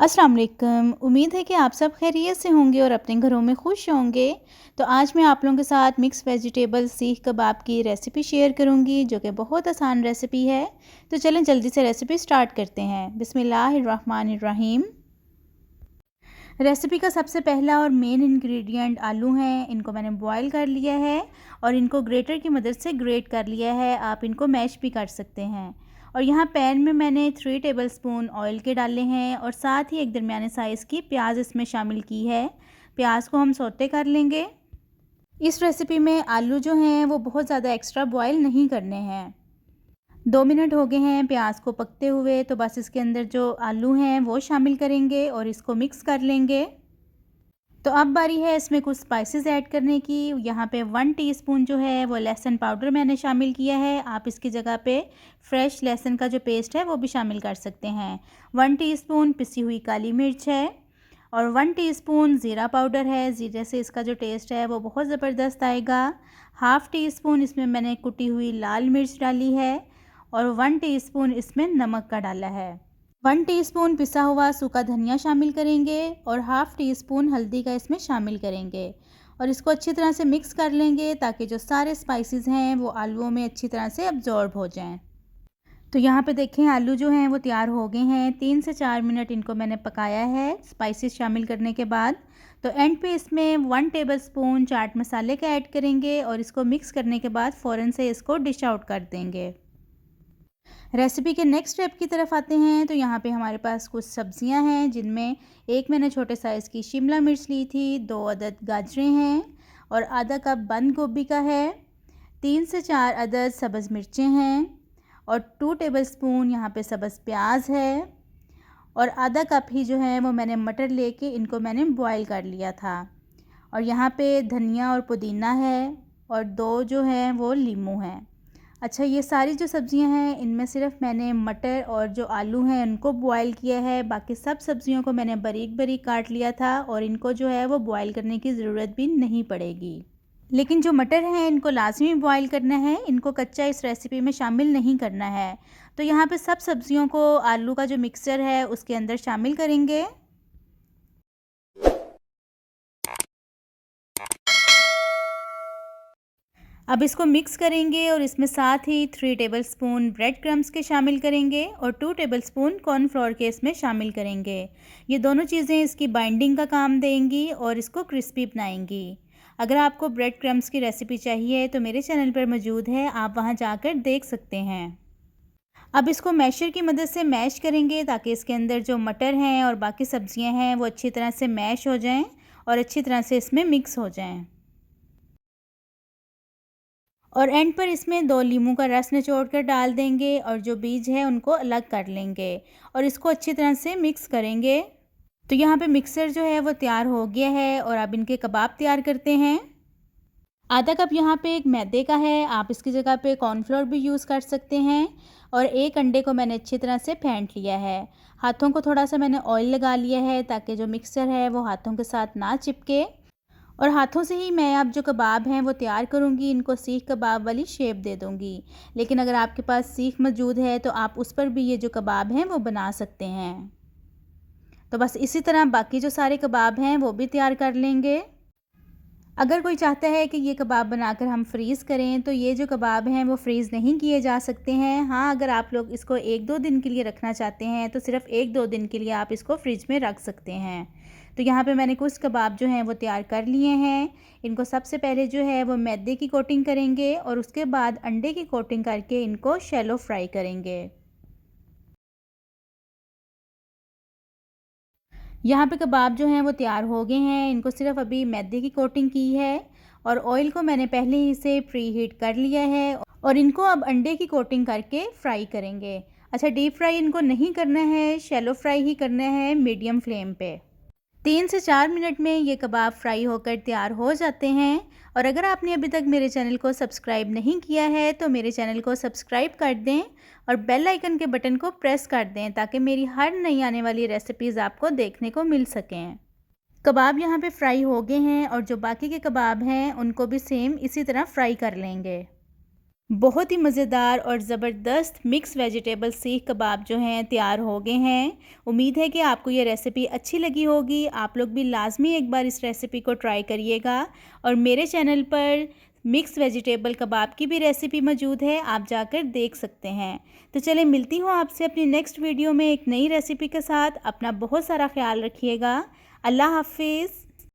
अस्सलाम वालेकुम। उम्मीद है कि आप सब खैरियत से होंगे और अपने घरों में खुश होंगे। तो आज मैं आप लोगों के साथ मिक्स वेजिटेबल सीख कबाब की रेसिपी शेयर करूंगी, जो कि बहुत आसान रेसिपी है। तो चलें जल्दी से रेसिपी स्टार्ट करते हैं। बिस्मिल्लाहिर्रहमानिर्रहीम। रेसिपी का सबसे पहला और मेन इंग्रेडिएंट आलू हैं। इनको मैंने बॉईल कर लिया है और इनको ग्रेटर की मदद से ग्रेट कर लिया है। आप इनको मैश भी कर सकते हैं। और यहाँ पैन में मैंने 3 टेबलस्पून ऑयल के डाले हैं और साथ ही एक दरमियाने साइज़ की प्याज इसमें शामिल की है। प्याज को हम सौते कर लेंगे। इस रेसिपी में आलू जो हैं वो बहुत ज़्यादा एक्स्ट्रा बॉयल नहीं करने हैं। 2 मिनट हो गए हैं प्याज को पकते हुए, तो बस इसके अंदर जो आलू हैं वो शामिल करेंगे और इसको मिक्स कर लेंगे। तो अब बारी है इसमें कुछ स्पाइसेस ऐड करने की। यहाँ पे 1 टीस्पून जो है वो लहसुन पाउडर मैंने शामिल किया है। आप इसकी जगह पे फ्रेश लहसुन का जो पेस्ट है वो भी शामिल कर सकते हैं। 1 टीस्पून पिसी हुई काली मिर्च है और 1 टीस्पून ज़ीरा पाउडर है। ज़ीरे से इसका जो टेस्ट है वो बहुत ज़बरदस्त आएगा। हाफ़ टी स्पून इसमें मैंने कुटी हुई लाल मिर्च डाली है और 1 टीस्पून इसमें नमक का डाला है। 1 टीस्पून पिसा हुआ सूखा धनिया शामिल करेंगे और हाफ़ टी स्पून हल्दी का इसमें शामिल करेंगे और इसको अच्छी तरह से मिक्स कर लेंगे ताकि जो सारे स्पाइसेस हैं वो आलूओं में अच्छी तरह से अब्जॉर्ब हो जाएं। तो यहाँ पे देखें आलू जो हैं वो तैयार हो गए हैं। 3 से 4 मिनट इनको मैंने पकाया है स्पाइसेस शामिल करने के बाद। तो एंड पे इसमें 1 टेबलस्पून चाट मसाले का ऐड करेंगे और इसको मिक्स करने के बाद फ़ौरन से इसको डिश आउट कर देंगे। रेसिपी के नेक्स्ट स्टेप की तरफ आते हैं। तो यहाँ पे हमारे पास कुछ सब्जियां हैं, जिनमें एक मैंने छोटे साइज़ की शिमला मिर्च ली थी, 2 अदद गाजरें हैं और आधा कप बंद गोभी का है, 3 से 4 अदद सब्ज़ मिर्चें हैं और 2 टेबलस्पून यहाँ पे सब्ज़ प्याज है और आधा कप ही जो है वो मैंने मटर लेके इनको मैंने बॉईल कर लिया था। और यहाँ पे धनिया और पुदीना है और 2 जो हैं वो लीमू हैं। अच्छा, ये सारी जो सब्ज़ियां हैं इनमें सिर्फ मैंने मटर और जो आलू हैं उनको बॉईल किया है। बाकी सब सब्ज़ियों को मैंने बारीक बारीक काट लिया था और इनको जो है वो बॉईल करने की ज़रूरत भी नहीं पड़ेगी। लेकिन जो मटर हैं इनको लाजमी बॉईल करना है, इनको कच्चा इस रेसिपी में शामिल नहीं करना है। तो यहाँ पे सब सब्ज़ियों को आलू का जो मिक्सचर है उसके अंदर शामिल करेंगे। अब इसको मिक्स करेंगे और इसमें साथ ही 3 टेबलस्पून ब्रेड क्रम्स के शामिल करेंगे और 2 टेबलस्पून कॉर्नफ्लोर के इसमें शामिल करेंगे। ये दोनों चीज़ें इसकी बाइंडिंग का काम देंगी और इसको क्रिस्पी बनाएंगी। अगर आपको ब्रेड क्रम्स की रेसिपी चाहिए तो मेरे चैनल पर मौजूद है, आप वहां जाकर देख सकते हैं। अब इसको मैशर की मदद से मैश करेंगे ताकि इसके अंदर जो मटर हैं और बाकी सब्जियां हैं वो अच्छी तरह से मैश हो जाएं और अच्छी तरह से इसमें मिक्स हो जाएं। और एंड पर इसमें 2 लीमू का रस निचोड़ कर डाल देंगे और जो बीज है उनको अलग कर लेंगे और इसको अच्छी तरह से मिक्स करेंगे। तो यहाँ पे मिक्सर जो है वो तैयार हो गया है और अब इनके कबाब तैयार करते हैं। आधा कप यहाँ पे एक मैदे का है, आप इसकी जगह पे कॉर्नफ्लोर भी यूज़ कर सकते हैं। और एक अंडे को मैंने अच्छी तरह से फेंट लिया है। हाथों को थोड़ा सा मैंने ऑयल लगा लिया है ताकि जो मिक्सर है वो हाथों के साथ ना चिपके। और हाथों से ही मैं अब जो कबाब हैं वो तैयार करूँगी, इनको सीख कबाब वाली शेप दे दूँगी। लेकिन अगर आपके पास सीख मौजूद है तो आप उस पर भी ये जो कबाब हैं वो बना सकते हैं। तो बस इसी तरह बाकी जो सारे कबाब हैं वो भी तैयार कर लेंगे। अगर कोई चाहता है कि ये कबाब बनाकर हम फ्रीज़ करें तो ये जो कबाब हैं वो फ्रीज़ नहीं किए जा सकते हैं। हाँ, अगर आप लोग इसको 1-2 दिन के लिए रखना चाहते हैं तो सिर्फ़ 1-2 दिन के लिए आप इसको फ्रिज में रख सकते हैं। तो यहाँ पे मैंने कुछ कबाब जो हैं वो तैयार कर लिए हैं। इनको सबसे पहले जो है वो मैदे की कोटिंग करेंगे और उसके बाद अंडे की कोटिंग करके इनको शैलो फ्राई करेंगे। यहाँ पे कबाब जो हैं वो तैयार हो गए हैं। इनको सिर्फ अभी मैदे की कोटिंग की है और ऑयल को मैंने पहले ही से प्री हीट कर लिया है और इनको अब अंडे की कोटिंग करके फ्राई करेंगे। अच्छा, डीप फ्राई इनको नहीं करना है, शैलो फ्राई ही करना है मीडियम फ्लेम पे। 3 से 4 मिनट में ये कबाब फ्राई होकर तैयार हो जाते हैं। और अगर आपने अभी तक मेरे चैनल को सब्सक्राइब नहीं किया है तो मेरे चैनल को सब्सक्राइब कर दें और बेल आइकन के बटन को प्रेस कर दें ताकि मेरी हर नई आने वाली रेसिपीज़ आपको देखने को मिल सकें। कबाब यहाँ पे फ्राई हो गए हैं और जो बाकी के कबाब हैं उनको भी सेम इसी तरह फ्राई कर लेंगे। बहुत ही मज़ेदार और ज़बरदस्त मिक्स वेजिटेबल सीख कबाब जो हैं तैयार हो गए हैं। उम्मीद है कि आपको ये रेसिपी अच्छी लगी होगी। आप लोग भी लाज़मी एक बार इस रेसिपी को ट्राई करिएगा। और मेरे चैनल पर मिक्स वेजिटेबल कबाब की भी रेसिपी मौजूद है, आप जाकर देख सकते हैं। तो चलिए मिलती हूँ आपसे अपनी नेक्स्ट वीडियो में एक नई रेसिपी के साथ। अपना बहुत सारा ख्याल रखिएगा। अल्लाह हाफ़िज़।